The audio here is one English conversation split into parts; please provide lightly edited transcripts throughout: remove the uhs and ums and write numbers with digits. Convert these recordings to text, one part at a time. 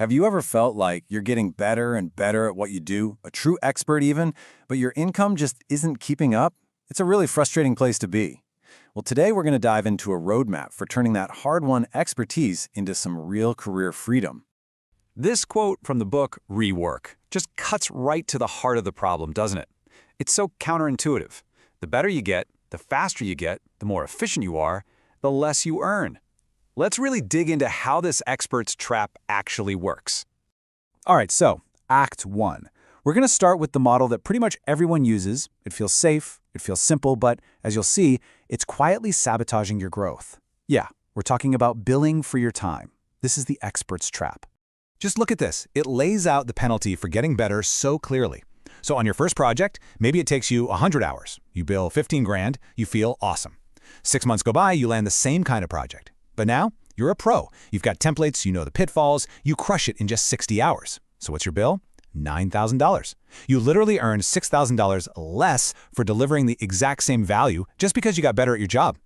Have you ever felt like you're getting better and better at what you do, a true expert even, but your income just isn't keeping up? It's a really frustrating place to be. Well, today we're going to dive into a roadmap for turning that hard-won expertise into some real career freedom. This quote from the book, Rework, just cuts right to the heart of the problem, doesn't it? It's so counterintuitive. The better you get, the faster you get, the more efficient you are, the less you earn. Let's really dig into how this expert's trap actually works. All right, so Act 1. We're going to start with the model that pretty much everyone uses. It feels safe, it feels simple, but as you'll see, it's quietly sabotaging your growth. Yeah, we're talking about billing for your time. This is the expert's trap. Just look at this. It lays out the penalty for getting better so clearly. So on your first project, maybe it takes you 100 hours. You bill 15 grand, you feel awesome. 6 months go by, you land the same kind of project. But now, you're a pro. You've got templates, you know the pitfalls, you crush it in just 60 hours. So what's your bill? $9,000. You literally earned $6,000 less for delivering the exact same value just because you got better at your job.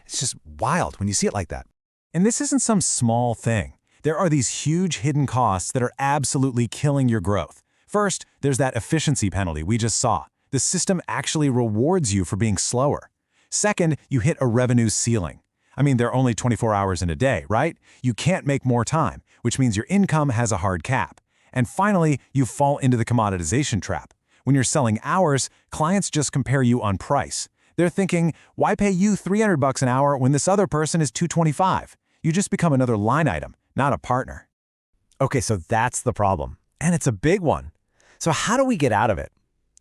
It's just wild when you see it like that. And this isn't some small thing. There are these huge hidden costs that are absolutely killing your growth. First, there's that efficiency penalty we just saw. The system actually rewards you for being slower. Second, you hit a revenue ceiling. I mean, there are only 24 hours in a day, right? You can't make more time, which means your income has a hard cap. And finally, you fall into the commoditization trap. When you're selling hours, clients just compare you on price. They're thinking, why pay you $300 an hour when this other person is $225? You just become another line item, not a partner. Okay, so that's the problem. And it's a big one. So how do we get out of it?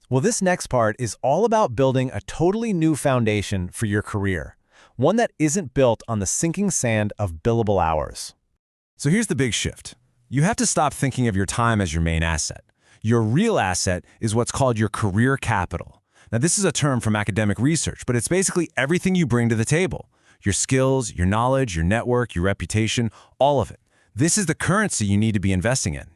Well, this next part is all about building a totally new foundation for your career. One that isn't built on the sinking sand of billable hours. So here's the big shift. You have to stop thinking of your time as your main asset. Your real asset is what's called your career capital. Now, this is a term from academic research, but it's basically everything you bring to the table. Your skills, your knowledge, your network, your reputation, all of it. This is the currency you need to be investing in.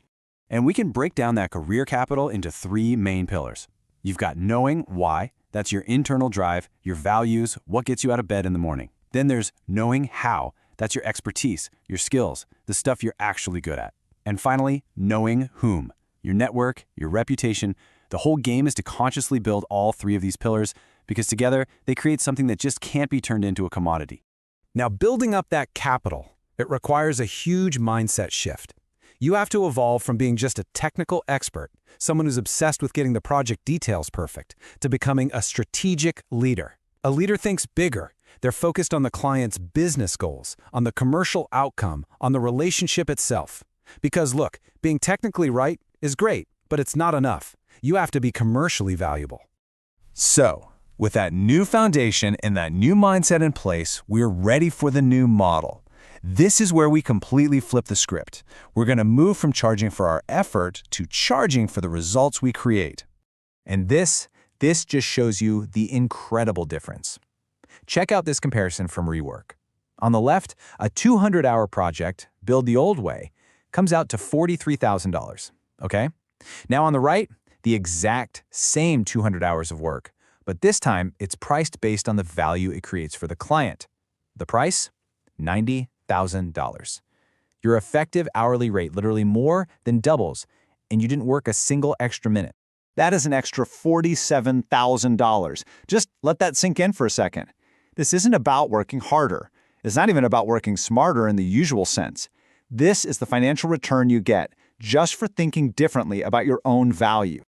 And we can break down that career capital into 3 main pillars. You've got knowing why. That's your internal drive, your values, what gets you out of bed in the morning. Then there's knowing how. That's your expertise, your skills, the stuff you're actually good at. And finally, knowing whom. Your network, your reputation. The whole game is to consciously build all 3 of these pillars because together they create something that just can't be turned into a commodity. Now, building up that capital, it requires a huge mindset shift. You have to evolve from being just a technical expert, someone who's obsessed with getting the project details perfect, to becoming a strategic leader. A leader thinks bigger. They're focused on the client's business goals, on the commercial outcome, on the relationship itself. Because look, being technically right is great, but it's not enough. You have to be commercially valuable. So, with that new foundation and that new mindset in place, we're ready for the new model. This is where we completely flip the script. We're going to move from charging for our effort to charging for the results we create. And this just shows you the incredible difference. Check out this comparison from Rework. On the left, a 200-hour project, billed the old way, comes out to $43,000, okay? Now on the right, the exact same 200 hours of work, but this time it's priced based on the value it creates for the client. The price? $90,000. Your effective hourly rate literally more than doubles, and you didn't work a single extra minute. That is an extra $47,000. Just let that sink in for a second. This isn't about working harder. It's not even about working smarter in the usual sense. This is the financial return you get just for thinking differently about your own value.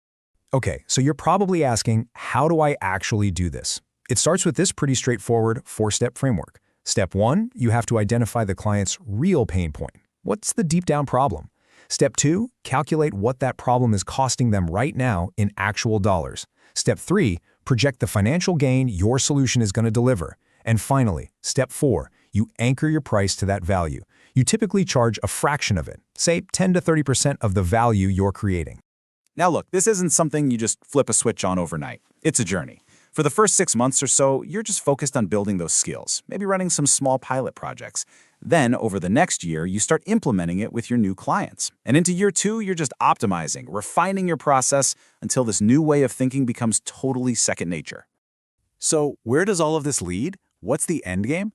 Okay, so you're probably asking, how do I actually do this? It starts with this pretty straightforward 4-step framework. Step 1, you have to identify the client's real pain point. What's the deep down problem? Step 2, calculate what that problem is costing them right now in actual dollars. Step 3, project the financial gain your solution is going to deliver. And finally, step 4, you anchor your price to that value. You typically charge a fraction of it, say 10 to 30% of the value you're creating. Now look, this isn't something you just flip a switch on overnight. It's a journey. For the first 6 months or so, you're just focused on building those skills, maybe running some small pilot projects. Then, over the next year, you start implementing it with your new clients. And into year 2, you're just optimizing, refining your process until this new way of thinking becomes totally second nature. So, where does all of this lead? What's the end game?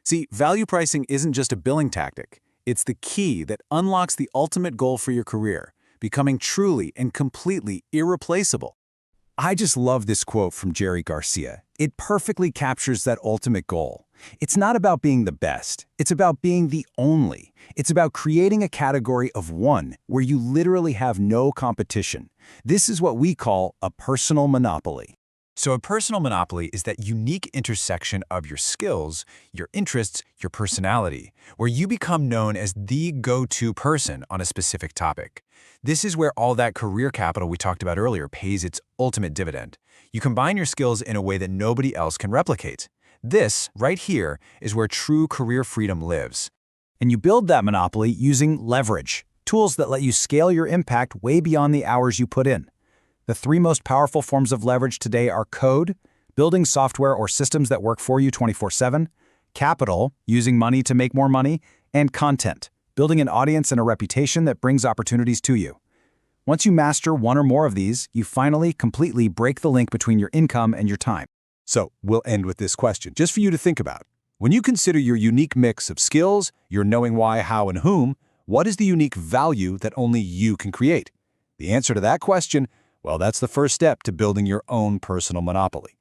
See, value pricing isn't just a billing tactic. It's the key that unlocks the ultimate goal for your career, becoming truly and completely irreplaceable. I just love this quote from Jerry Garcia. It perfectly captures that ultimate goal. It's not about being the best. It's about being the only. It's about creating a category of one where you literally have no competition. This is what we call a personal monopoly. So a personal monopoly is that unique intersection of your skills, your interests, your personality, where you become known as the go-to person on a specific topic. This is where all that career capital we talked about earlier pays its ultimate dividend. You combine your skills in a way that nobody else can replicate. This, right here, is where true career freedom lives. And you build that monopoly using leverage, tools that let you scale your impact way beyond the hours you put in. The three most powerful forms of leverage today are code, building software or systems that work for you 24/7, capital, using money to make more money, and content, building an audience and a reputation that brings opportunities to you. Once you master one or more of these, you finally completely break the link between your income and your time. So we'll end with this question, just for you to think about. When you consider your unique mix of skills, your knowing why, how, and whom, what is the unique value that only you can create? The answer to that question, well, that's the first step to building your own personal monopoly.